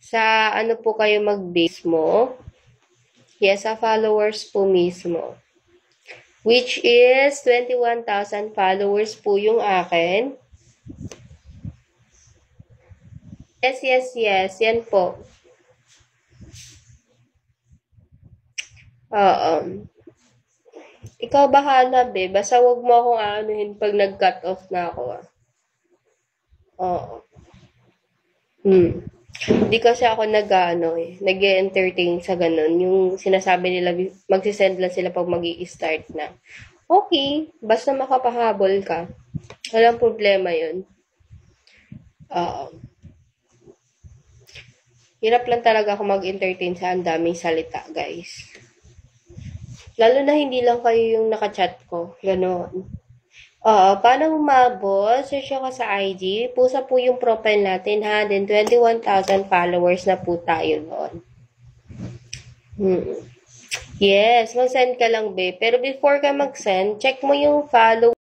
Sa ano po kayo mag-base mo? Yes, sa followers po mismo. Which is 21,000 followers po yung akin. Yes. Yan po. Oo. Ikaw bahala, be. Basta wag mo akong aanuhin pag nag-cut off na ako. Oo. Hindi kasi ako nag-entertain sa ganun. Yung sinasabi nila, magsisend lang sila pag mag-i-start na. Okay, basta makapahabol ka. Walang problema yun. Oo. Hirap lang talaga ako mag-entertain sa ang daming salita, guys. Lalo na hindi lang kayo yung nakachat ko. Ganon. Oo, paano umabot? Search ako sa IG. Pusa po yung profile natin ha. Then 21,000 followers na po tayo noon. Yes, mag-send ka lang, be. Pero before ka mag-send, check mo yung follow